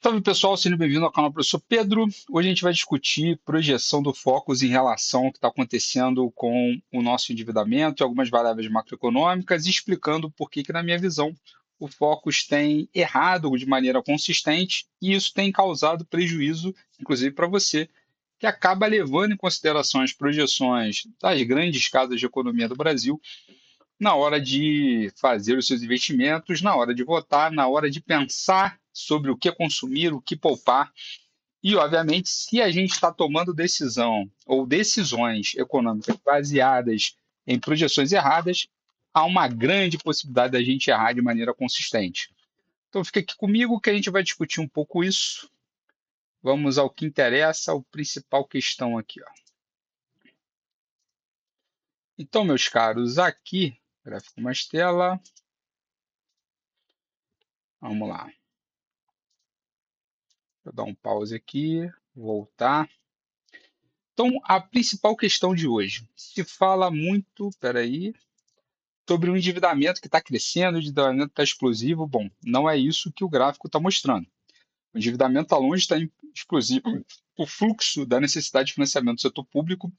Salve pessoal, seja bem-vindo ao canal do Professor Pedro. Hoje a gente vai discutir projeção do Focus em relação ao que está acontecendo com o nosso endividamento e algumas variáveis macroeconômicas, explicando por que, na minha visão, o Focus tem errado de maneira consistente e isso tem causado prejuízo, inclusive para você, que acaba levando em consideração as projeções das grandes casas de economia do Brasil na hora de fazer os seus investimentos, na hora de votar, na hora de pensar sobre o que consumir, o que poupar. E, obviamente, se a gente está tomando decisão ou decisões econômicas baseadas em projeções erradas, há uma grande possibilidade da gente errar de maneira consistente. Então, fica aqui comigo que a gente vai discutir um pouco isso. Vamos ao que interessa, a principal questão aqui. Ó. Então, meus caros, aqui, gráfico mais tela. Vamos lá. Vou dar um pause aqui, voltar. Então, a principal questão de hoje. Se fala muito, peraí, sobre o endividamento que está crescendo, o endividamento está explosivo. Bom, não é isso que o gráfico está mostrando. O endividamento está longe de estar explosivo. O fluxo da necessidade de financiamento do setor público,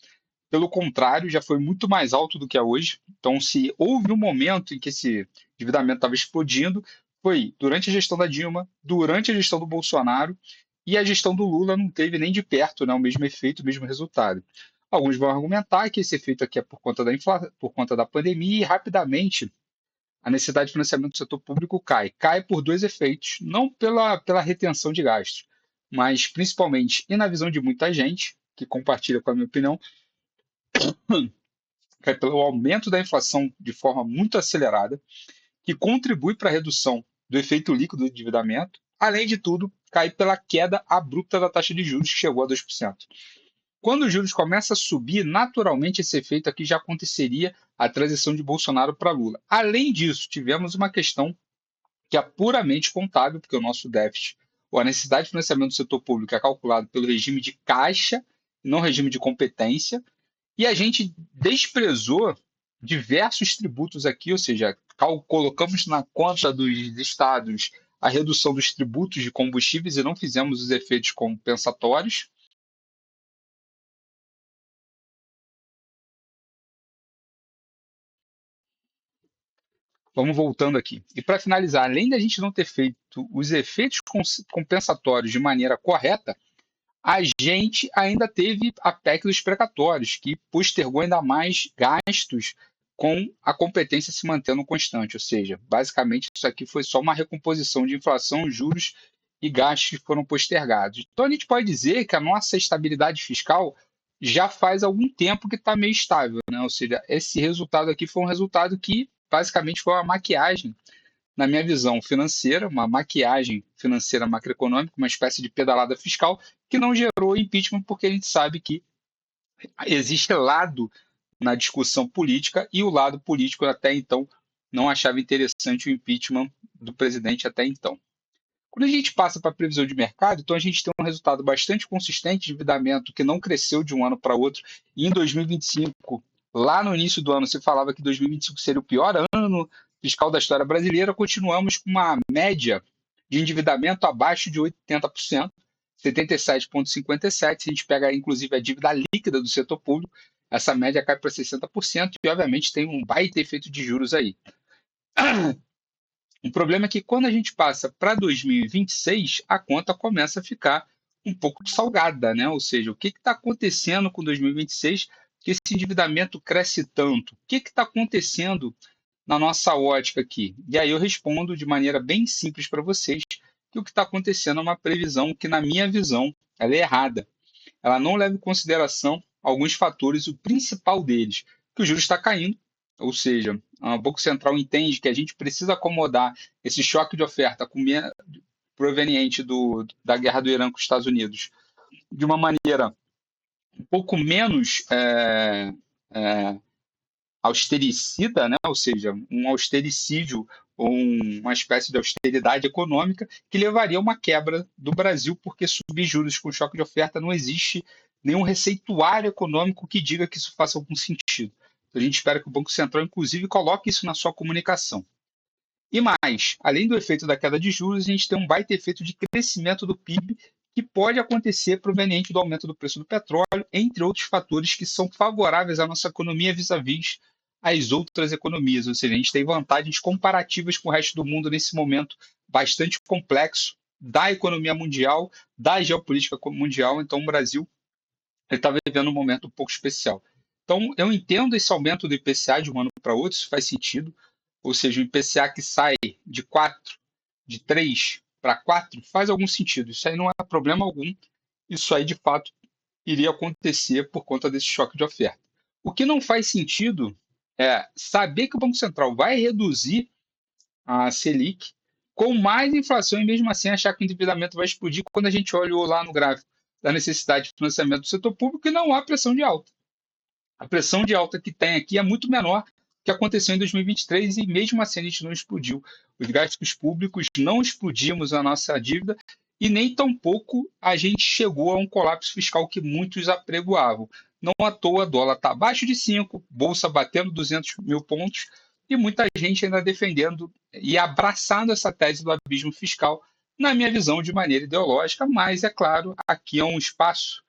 pelo contrário, já foi muito mais alto do que é hoje. Então, se houve um momento em que esse endividamento estava explodindo, foi durante a gestão da Dilma, durante a gestão do Bolsonaro, e a gestão do Lula não teve nem de perto, né, o mesmo efeito, o mesmo resultado. Alguns vão argumentar que esse efeito aqui é por conta da por conta da pandemia, e rapidamente a necessidade de financiamento do setor público cai. Cai por dois efeitos, não pela retenção de gastos, mas principalmente, e na visão de muita gente, que compartilha com a minha opinião, cai pelo aumento da inflação de forma muito acelerada, que contribui para a redução do efeito líquido do endividamento. Além de tudo, cai pela queda abrupta da taxa de juros, que chegou a 2%. Quando os juros começam a subir, naturalmente esse efeito aqui já aconteceria a transição de Bolsonaro para Lula. Além disso, tivemos uma questão que é puramente contábil, porque o nosso déficit, ou a necessidade de financiamento do setor público é calculado pelo regime de caixa, não regime de competência, e a gente desprezou diversos tributos aqui, ou seja, colocamos na conta dos estados a redução dos tributos de combustíveis e não fizemos os efeitos compensatórios. Vamos voltando aqui. E para finalizar, além da gente não ter feito os efeitos compensatórios de maneira correta, a gente ainda teve a PEC dos precatórios, que postergou ainda mais gastos com a competência se mantendo constante. Ou seja, basicamente isso aqui foi só uma recomposição de inflação, juros e gastos que foram postergados. Então a gente pode dizer que a nossa estabilidade fiscal já faz algum tempo que está meio estável, né? Ou seja, esse resultado aqui foi um resultado que basicamente foi uma maquiagem na minha visão financeira, uma maquiagem financeira macroeconômica, uma espécie de pedalada fiscal que não gerou impeachment, porque a gente sabe que existe lado na discussão política e o lado político até então não achava interessante o impeachment do presidente até então. Quando a gente passa para a previsão de mercado, então a gente tem um resultado bastante consistente de endividamento que não cresceu de um ano para outro. E em 2025, lá no início do ano, se falava que 2025 seria o pior ano fiscal da história brasileira. Continuamos com uma média de endividamento abaixo de 80%, 77,57%. Se a gente pega, inclusive, a dívida líquida do setor público, essa média cai para 60% e, obviamente, tem um baita efeito de juros aí. O problema é que quando a gente passa para 2026, a conta começa a ficar um pouco salgada, né? Ou seja, o que está acontecendo com 2026 que esse endividamento cresce tanto? O que está acontecendo na nossa ótica aqui? E aí eu respondo de maneira bem simples para vocês que o que está acontecendo é uma previsão que, na minha visão, ela é errada. Ela não leva em consideração alguns fatores, o principal deles, que o juros está caindo, ou seja, o Banco Central entende que a gente precisa acomodar esse choque de oferta proveniente da guerra do Irã com os Estados Unidos de uma maneira um pouco menos austericida, né? Ou seja, um austericídio ou uma espécie de austeridade econômica que levaria a uma quebra do Brasil, porque subir juros com choque de oferta não existe nenhum receituário econômico que diga que isso faça algum sentido. Então, a gente espera que o Banco Central, inclusive, coloque isso na sua comunicação. E mais, além do efeito da queda de juros, a gente tem um baita efeito de crescimento do PIB que pode acontecer proveniente do aumento do preço do petróleo, entre outros fatores que são favoráveis à nossa economia vis-à-vis às outras economias. Ou seja, a gente tem vantagens comparativas com o resto do mundo nesse momento bastante complexo da economia mundial, da geopolítica mundial. Então, o Brasil está vivendo um momento um pouco especial. Então, eu entendo esse aumento do IPCA de um ano para outro, isso faz sentido. Ou seja, o IPCA que sai de 4, de 3 para 4, faz algum sentido. Isso aí não é problema algum. Isso aí, de fato, iria acontecer por conta desse choque de oferta. O que não faz sentido é saber que o Banco Central vai reduzir a Selic com mais inflação e mesmo assim achar que o endividamento vai explodir quando a gente olhou lá no gráfico da necessidade de financiamento do setor público e não há pressão de alta. A pressão de alta que tem aqui é muito menor que aconteceu em 2023 e mesmo assim a gente não explodiu. Os gastos públicos não explodimos a nossa dívida e nem tampouco a gente chegou a um colapso fiscal que muitos apregoavam. Não à toa, dólar está abaixo de 5, bolsa batendo 200 mil pontos e muita gente ainda defendendo e abraçando essa tese do abismo fiscal, na minha visão, de maneira ideológica, mas, é claro, aqui é um espaço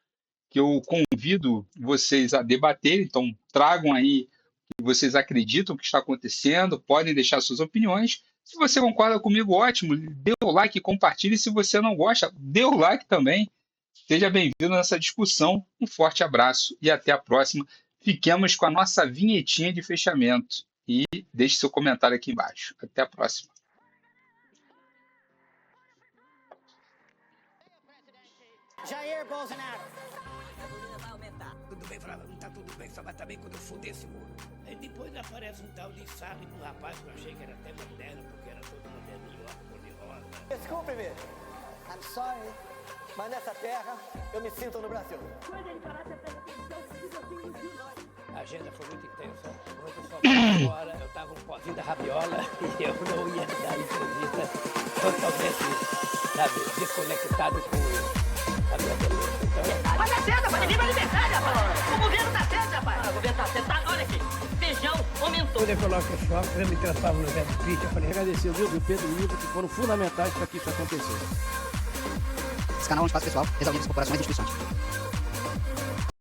que eu convido vocês a debater, então tragam aí o que vocês acreditam que está acontecendo, podem deixar suas opiniões. Se você concorda comigo, ótimo, dê o like e compartilhe. Se você não gosta, dê o like também. Seja bem-vindo nessa discussão. Um forte abraço e até a próxima. Fiquemos com a nossa vinhetinha de fechamento e deixe seu comentário aqui embaixo. Até a próxima. Jair Bolsonaro. Tudo bem, falava, não tá tudo bem, só vai estar bem quando eu fuder esse muro. Aí depois aparece um tal de sábio, um rapaz que eu achei que era até moderno, porque era todo moderninho, ó, cor de rosa. Desculpe-me. I'm sorry. Mas nessa terra, eu me sinto no Brasil. A agenda foi muito intensa. Hoje eu só vou agora, eu tava um pozinho da rabiola e eu não ia dar entrevista totalmente, sabe, desconectado com a minha beleza. Então, Mas tá certo, rapaz. Ninguém vai libertar, rapaz. O governo tá certo, rapaz. O governo tá certo. Olha aqui. Feijão aumentou. quando eu coloco o choque, eu me transformo no Zé Pitt. Eu falei, Agradecer o Dildo e o Pedro e o Ivo, que foram fundamentais para que isso acontecesse. Esse canal é um espaço pessoal, resolvendo as corporações e instituições.